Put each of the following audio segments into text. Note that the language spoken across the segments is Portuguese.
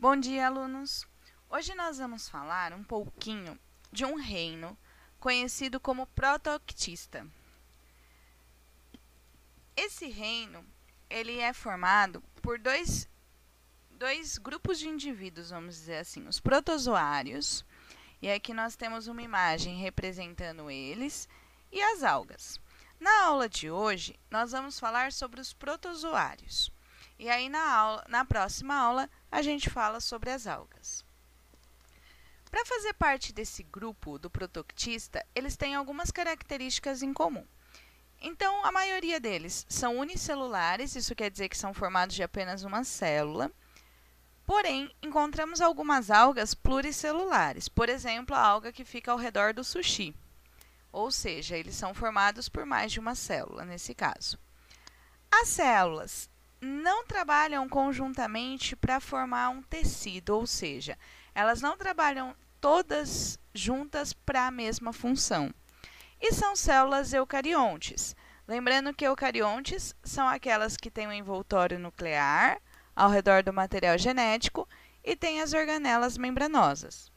Bom dia, alunos! Hoje nós vamos falar um pouquinho de um reino conhecido como Protoctista. Esse reino ele é formado por dois grupos de indivíduos, vamos dizer assim, os protozoários, e aqui nós temos uma imagem representando eles, e as algas. Na aula de hoje, nós vamos falar sobre os protozoários. E aí, na próxima aula, a gente fala sobre as algas. Para fazer parte desse grupo do Protoctista, eles têm algumas características em comum. Então, a maioria deles são unicelulares, isso quer dizer que são formados de apenas uma célula. Porém, encontramos algumas algas pluricelulares, por exemplo, a alga que fica ao redor do sushi. Ou seja, eles são formados por mais de uma célula, nesse caso. As células não trabalham conjuntamente para formar um tecido, ou seja, elas não trabalham todas juntas para a mesma função. E são células eucariontes. Lembrando que eucariontes são aquelas que têm um envoltório nuclear ao redor do material genético e têm as organelas membranosas.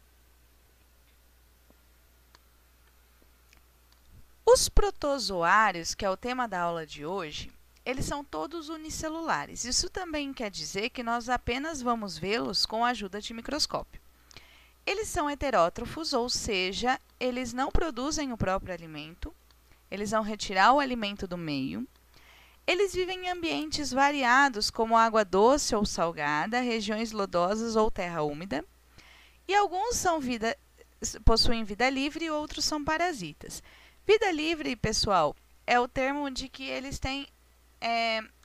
Os protozoários, que é o tema da aula de hoje, eles são todos unicelulares. Isso também quer dizer que nós apenas vamos vê-los com a ajuda de microscópio. Eles são heterótrofos, ou seja, eles não produzem o próprio alimento, eles vão retirar o alimento do meio. Eles vivem em ambientes variados, como água doce ou salgada, regiões lodosas ou terra úmida. E alguns possuem vida livre e outros são parasitas. Vida livre, pessoal, é o termo de que eles têm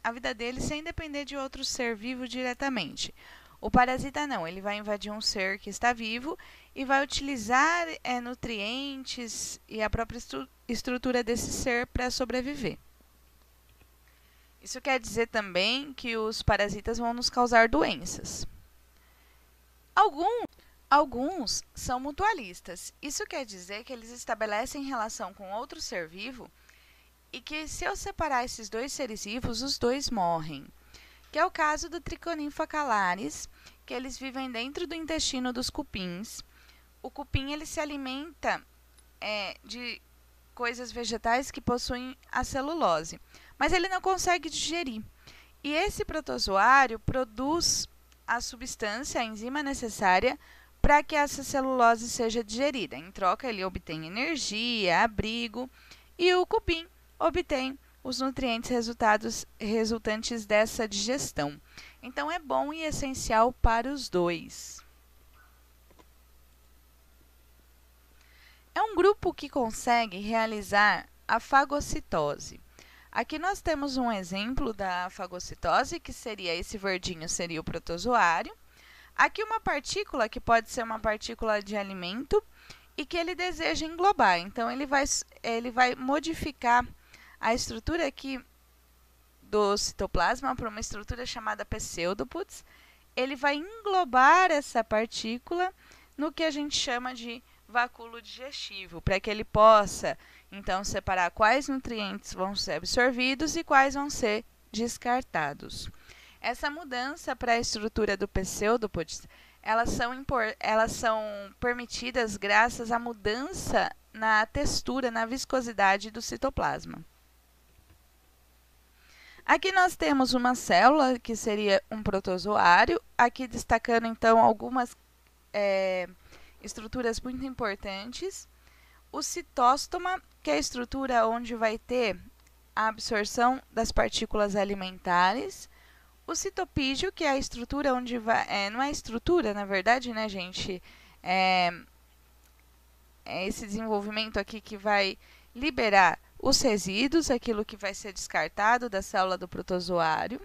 a vida deles sem depender de outro ser vivo diretamente. O parasita não, ele vai invadir um ser que está vivo e vai utilizar nutrientes e a própria estrutura desse ser para sobreviver. Isso quer dizer também que os parasitas vão nos causar doenças. Alguns são mutualistas. Isso quer dizer que eles estabelecem relação com outro ser vivo e que, se eu separar esses dois seres vivos, os dois morrem. Que é o caso do Trichoninfa calaris, que eles vivem dentro do intestino dos cupins. O cupim ele se alimenta de coisas vegetais que possuem a celulose, mas ele não consegue digerir. E esse protozoário produz a substância, a enzima necessária para que essa celulose seja digerida. Em troca, ele obtém energia, abrigo, e o cupim obtém os nutrientes resultantes dessa digestão. Então, é bom e essencial para os dois. É um grupo que consegue realizar a fagocitose. Aqui nós temos um exemplo da fagocitose, que seria esse verdinho, seria o protozoário. Aqui uma partícula, que pode ser uma partícula de alimento, e que ele deseja englobar. Então, ele vai modificar a estrutura aqui do citoplasma para uma estrutura chamada pseudopus. Ele vai englobar essa partícula no que a gente chama de vacúolo digestivo, para que ele possa, então, separar quais nutrientes vão ser absorvidos e quais vão ser descartados. Essa mudança para a estrutura do pseudopus, elas são permitidas graças à mudança na textura, na viscosidade do citoplasma. Aqui nós temos uma célula, que seria um protozoário, aqui destacando então algumas estruturas muito importantes. O citóstoma, que é a estrutura onde vai ter a absorção das partículas alimentares. O citopígio, que é a estrutura onde vai... não é estrutura, na verdade, né, gente? É esse desenvolvimento aqui que vai liberar os resíduos, aquilo que vai ser descartado da célula do protozoário.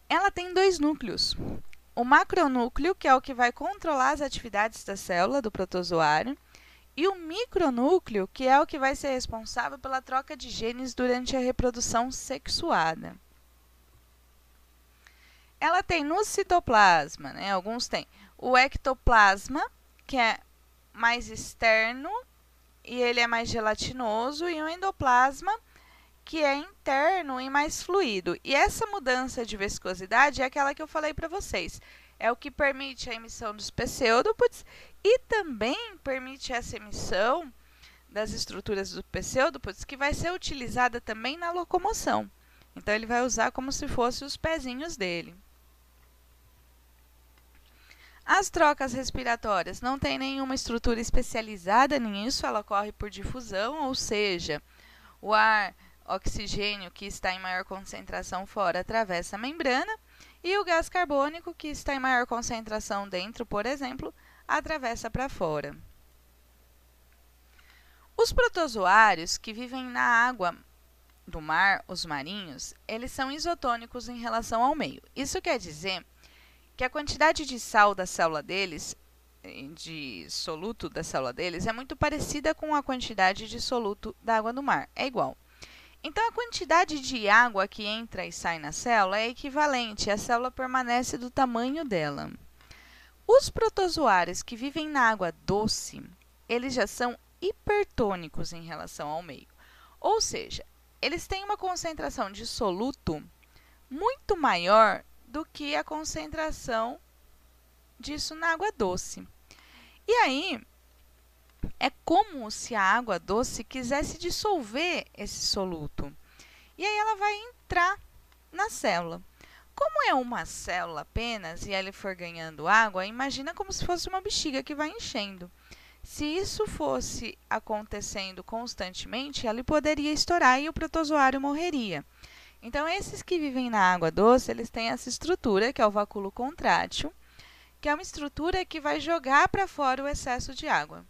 Ela tem dois núcleos. O macronúcleo, que é o que vai controlar as atividades da célula do protozoário, e o micronúcleo, que é o que vai ser responsável pela troca de genes durante a reprodução sexuada. Ela tem no citoplasma, né, alguns têm, o ectoplasma, que é mais externo, e ele é mais gelatinoso, e o endoplasma, que é interno e mais fluido. E essa mudança de viscosidade é aquela que eu falei para vocês. é o que permite a emissão dos pseudópodes e também permite essa emissão das estruturas do pseudópodes que vai ser utilizada também na locomoção. Então, ele vai usar como se fossem os pezinhos dele. As trocas respiratórias não têm nenhuma estrutura especializada nisso, ela ocorre por difusão, ou seja, o ar oxigênio que está em maior concentração fora atravessa a membrana e o gás carbônico que está em maior concentração dentro, por exemplo, atravessa para fora. Os protozoários que vivem na água do mar, os marinhos, eles são isotônicos em relação ao meio. Isso quer dizer que a quantidade de sal da célula deles, de soluto da célula deles, é muito parecida com a quantidade de soluto da água do mar, é igual. Então, a quantidade de água que entra e sai na célula é equivalente, a célula permanece do tamanho dela. Os protozoários que vivem na água doce, eles já são hipertônicos em relação ao meio, ou seja, eles têm uma concentração de soluto muito maior do que a concentração disso na água doce. E aí, é como se a água doce quisesse dissolver esse soluto. E aí ela vai entrar na célula. Como é uma célula apenas e ela for ganhando água, imagina como se fosse uma bexiga que vai enchendo. Se isso fosse acontecendo constantemente, ela poderia estourar e o protozoário morreria. Então, esses que vivem na água doce, eles têm essa estrutura, que é o vacúolo contrátil, que é uma estrutura que vai jogar para fora o excesso de água.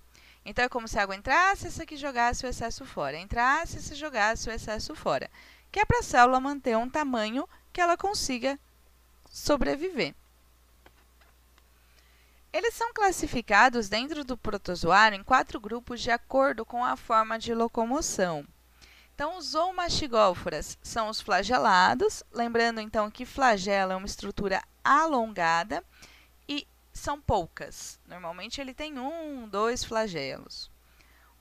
Então, é como se a água entrasse, essa aqui jogasse o excesso fora. Entrasse, essa jogasse o excesso fora. Que é para a célula manter um tamanho que ela consiga sobreviver. Eles são classificados dentro do protozoário em 4 grupos de acordo com a forma de locomoção. Então, os zoomastigóforas são os flagelados, lembrando então que flagelo é uma estrutura alongada e são poucas. Normalmente ele tem 1, 2 flagelos.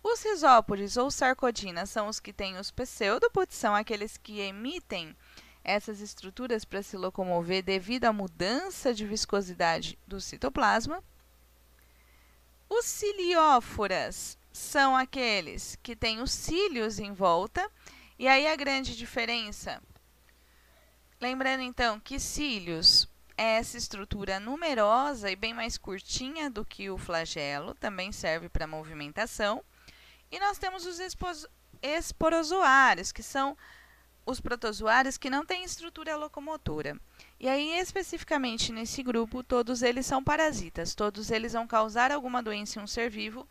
Os risópodes ou sarcodinas são os que têm os pseudópodes, são aqueles que emitem essas estruturas para se locomover devido à mudança de viscosidade do citoplasma. Os cilióforas são aqueles que têm os cílios em volta. E aí a grande diferença, lembrando então que cílios é essa estrutura numerosa e bem mais curtinha do que o flagelo, também serve para movimentação. E nós temos os esporozoários, que são os protozoários que não têm estrutura locomotora. E aí, especificamente nesse grupo, todos eles são parasitas, todos eles vão causar alguma doença em um ser vivo,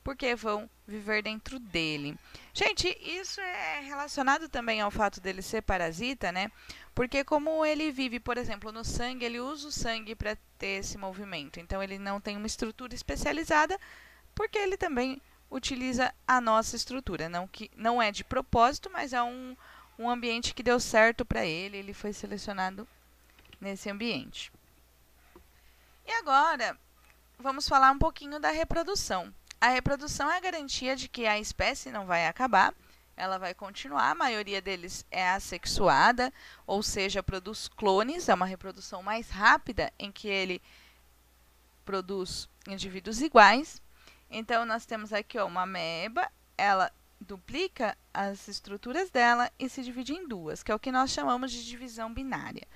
porque vão viver dentro dele. Gente, isso é relacionado também ao fato dele ser parasita, né? Porque como ele vive, por exemplo, no sangue, ele usa o sangue para ter esse movimento. Então, ele não tem uma estrutura especializada, porque ele também utiliza a nossa estrutura. Não é de propósito, mas é um ambiente que deu certo para ele, ele foi selecionado nesse ambiente. E agora, vamos falar um pouquinho da reprodução. A reprodução é a garantia de que a espécie não vai acabar, ela vai continuar. A maioria deles é assexuada, ou seja, produz clones, é uma reprodução mais rápida em que ele produz indivíduos iguais. Então, nós temos aqui uma ameba, ela duplica as estruturas dela e se divide em duas, que é o que nós chamamos de divisão binária.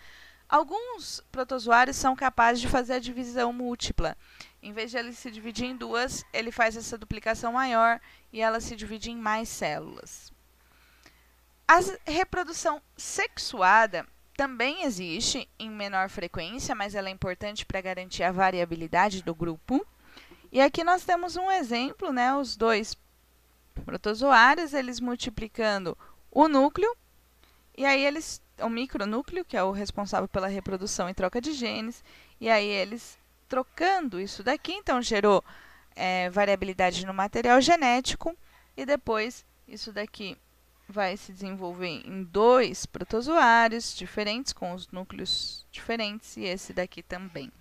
Alguns protozoários são capazes de fazer a divisão múltipla. Em vez de ele se dividir em duas, ele faz essa duplicação maior e ela se divide em mais células. A reprodução sexuada também existe em menor frequência, mas ela é importante para garantir a variabilidade do grupo. E aqui nós temos um exemplo, né? Os dois protozoários, eles multiplicando o núcleo, e aí o micronúcleo, que é o responsável pela reprodução e troca de genes, e aí eles trocando isso daqui, então gerou variabilidade no material genético, e depois isso daqui vai se desenvolver em 2 protozoários diferentes, com os núcleos diferentes, e esse daqui também.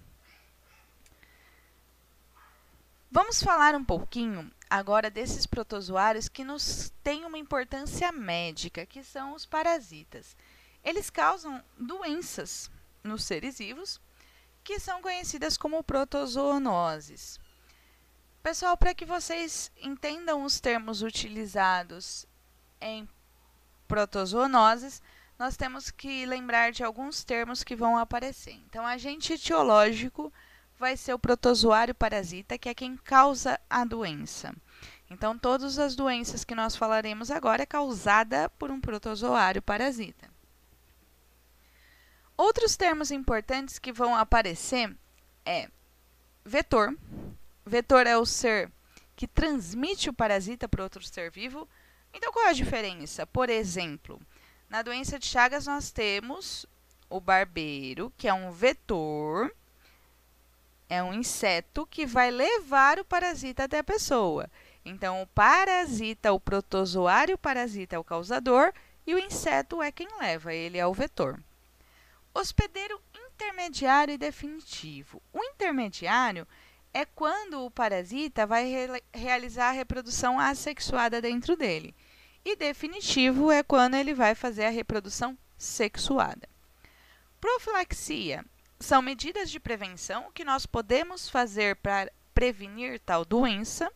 Vamos falar um pouquinho agora desses protozoários que nos têm uma importância médica, que são os parasitas. Eles causam doenças nos seres vivos que são conhecidas como protozoonoses. Pessoal, para que vocês entendam os termos utilizados em protozoonoses, nós temos que lembrar de alguns termos que vão aparecer. Então, agente etiológico vai ser o protozoário parasita, que é quem causa a doença. Então, todas as doenças que nós falaremos agora é causada por um protozoário parasita. Outros termos importantes que vão aparecer é vetor. Vetor é o ser que transmite o parasita para outro ser vivo. Então, qual é a diferença? Por exemplo, na doença de Chagas nós temos o barbeiro, que é um vetor, é um inseto que vai levar o parasita até a pessoa. Então, o parasita, o protozoário parasita é o causador e o inseto é quem leva, ele é o vetor. Hospedeiro intermediário e definitivo. O intermediário é quando o parasita vai realizar a reprodução assexuada dentro dele. E definitivo é quando ele vai fazer a reprodução sexuada. Profilaxia são medidas de prevenção que nós podemos fazer para prevenir tal doença.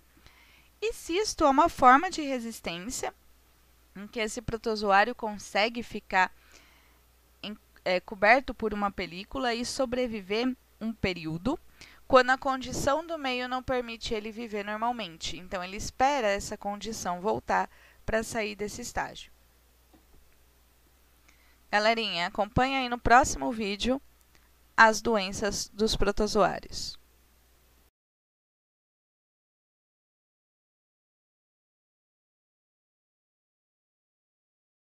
E cisto é uma forma de resistência em que esse protozoário consegue ficar coberto por uma película e sobreviver um período, quando a condição do meio não permite ele viver normalmente. Então, ele espera essa condição voltar para sair desse estágio. Galerinha, acompanha aí no próximo vídeo as doenças dos protozoários.